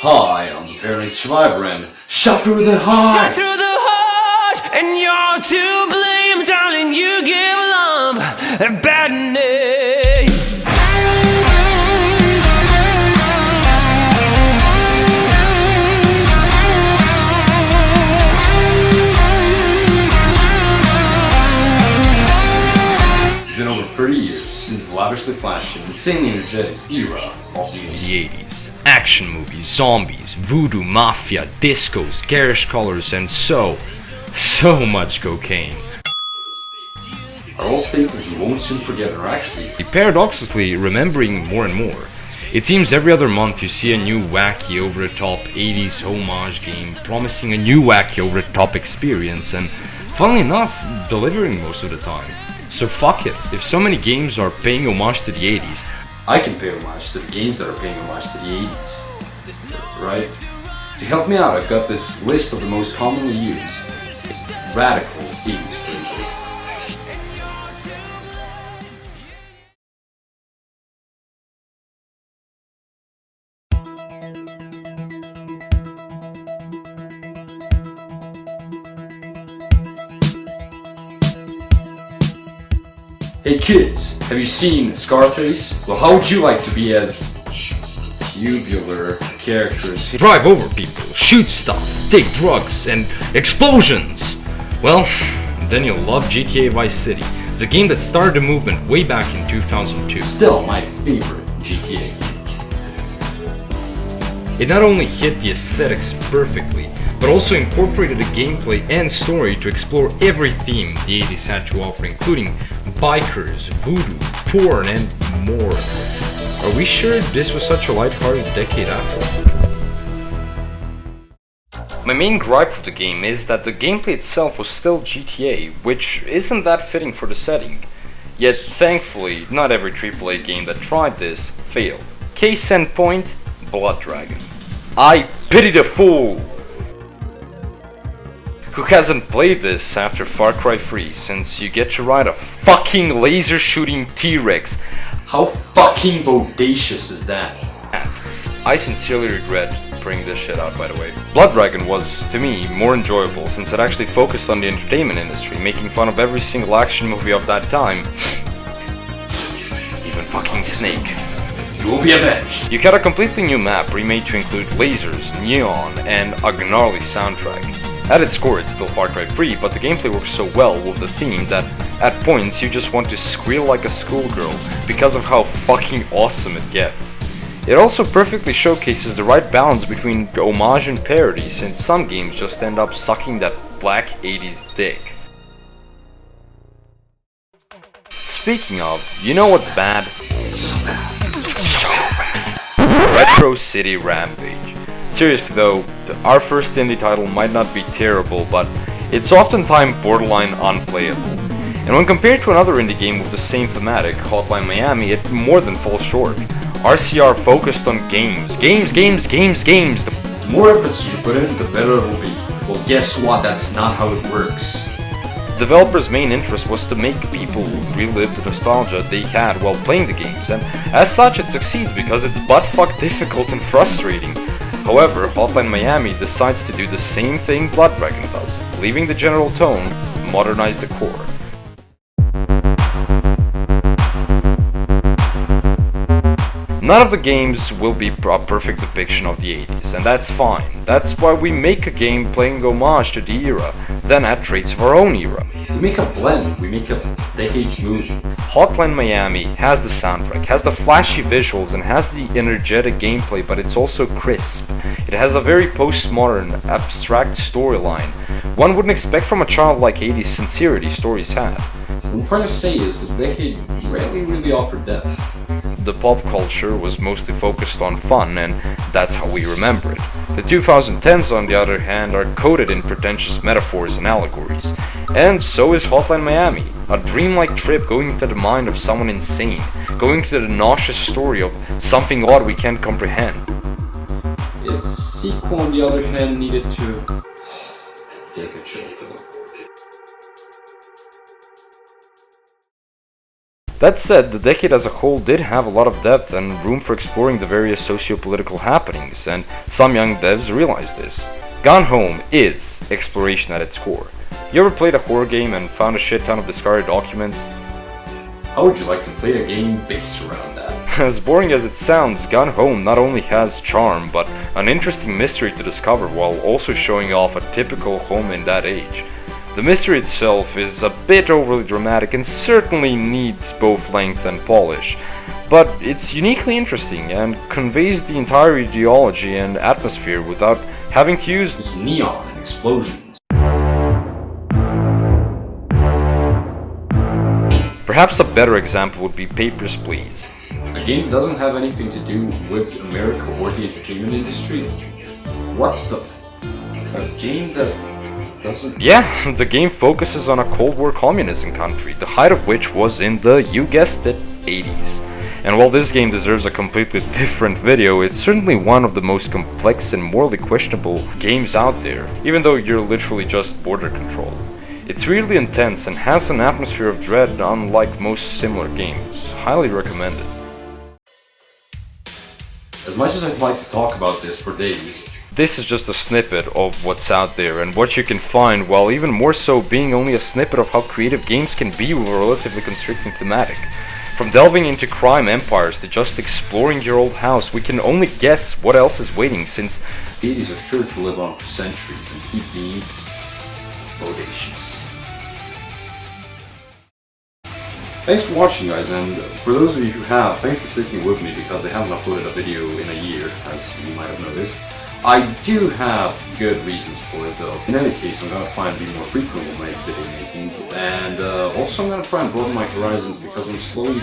Hi, I'm the Parody Survivor and shot through the heart! Shot through the heart, and you're to blame, darling, you give love a bad name. It's been over 30 years since the lavishly flashy, insanely energetic era of the 80s. Action movies, zombies, voodoo, mafia, discos, garish colors, and so much cocaine. Are all staples you won't soon forget are actually Paradoxically, remembering more and more. It seems every other month you see a new wacky over-the-top 80s homage game promising a new wacky over-the-top experience and, funnily enough, delivering most of the time. So fuck it, if so many games are paying homage to the 80s, I can pay homage to the games that are paying homage to the 80s. Right? To help me out, I've got this list of the most commonly used radical 80s phrases. Hey kids, have you seen Scarface? Well, how would you like to be as tubular characters? drive over people, shoot stuff, take drugs, and explosions! Well, then you'll love GTA Vice City, the game that started the movement way back in 2002. Still my favorite GTA game. It not only hit the aesthetics perfectly, but also incorporated the gameplay and story to explore every theme the 80s had to offer, including bikers, voodoo, porn, and more. Are we sure this was such a lighthearted decade after? My main gripe with the game is that the gameplay itself was still GTA, which isn't that fitting for the setting. Yet, thankfully, not every AAA game that tried this failed. Case in point, Blood Dragon. I pity the fool who hasn't played this after Far Cry 3, since you get to ride a fucking laser shooting T-Rex. How fucking bodacious is that? I sincerely regret bringing this shit out, by the way. Blood Dragon was, to me, more enjoyable since it actually focused on the entertainment industry, making fun of every single action movie of that time. Even fucking Snake. You will be avenged! You got a completely new map remade to include lasers, neon, and a gnarly soundtrack. At its core, it's still Far Cry 3, but the gameplay works so well with the theme that at points you just want to squeal like a schoolgirl because of how fucking awesome it gets. It also perfectly showcases the right balance between homage and parody, since some games just end up sucking that black 80s dick. Speaking of, you know what's bad? So bad. Retro City Rampage. Seriously though, our first indie title might not be terrible, but it's oftentimes borderline unplayable. And when compared to another indie game with the same thematic, Hotline Miami, it more than falls short. RCR focused on games. The more efforts you put in, the better it will be. Well, guess what? That's not how it works. developer's main interest was to make people relive the nostalgia they had while playing the games, and as such it succeeds because it's buttfuck difficult and frustrating. However, Hotline Miami decides to do the same thing Blood Dragon does, leaving the general tone, modernize the core. None of the games will be a perfect depiction of the 80s, and that's fine. That's why we make a game playing homage to the era, then add traits of our own era. We make a blend, we make a decades movie. Hotline Miami has the soundtrack, has the flashy visuals, and has the energetic gameplay, but it's also crisp. It has a very postmodern, abstract storyline, one wouldn't expect from a childlike 80s sincerity stories had. What I'm trying to say is the decade rarely really offered depth. The pop culture was mostly focused on fun, and that's how we remember it. The 2010s, on the other hand, are coated in pretentious metaphors and allegories. And so is Hotline Miami, a dreamlike trip going into the mind of someone insane, going to the nauseous story of something odd we can't comprehend. Its sequel, on the other hand, needed to take a chill pill. That said, the decade as a whole did have a lot of depth and room for exploring the various socio-political happenings, and some young devs realized this. Gone Home is exploration at its core. You ever played a horror game and found a shit ton of discarded documents? How would you like to play a game based around that? As boring as it sounds, Gone Home not only has charm, but an interesting mystery to discover while also showing off a typical home in that age. The mystery itself is a bit overly dramatic and certainly needs both length and polish, but it's uniquely interesting and conveys the entire ideology and atmosphere without having to use neon and explosions. Perhaps a better example would be Papers, Please. A game that doesn't have anything to do with America or the entertainment industry? What the A game that doesn't... Yeah, the game focuses on a Cold War communism country, the height of which was in the, you guessed it, 80s. And while this game deserves a completely different video, it's certainly one of the most complex and morally questionable games out there, even though you're literally just border control. It's really intense and has an atmosphere of dread unlike most similar games. Highly recommended. As much as I'd like to talk about this for days, this is just a snippet of what's out there and what you can find, while even more so being only a snippet of how creative games can be with a relatively constricting thematic. From delving into crime empires to just exploring your old house, we can only guess what else is waiting, since the 80s are sure to live on for centuries and keep being bodacious. Thanks for watching, guys, and for those of you who have, thanks for sticking with me because I haven't uploaded a video in a year, as you might have noticed. I do have good reasons for it though. In any case, I'm gonna try and be more frequent with my video making, and also I'm gonna try and broaden my horizons because I'm slowly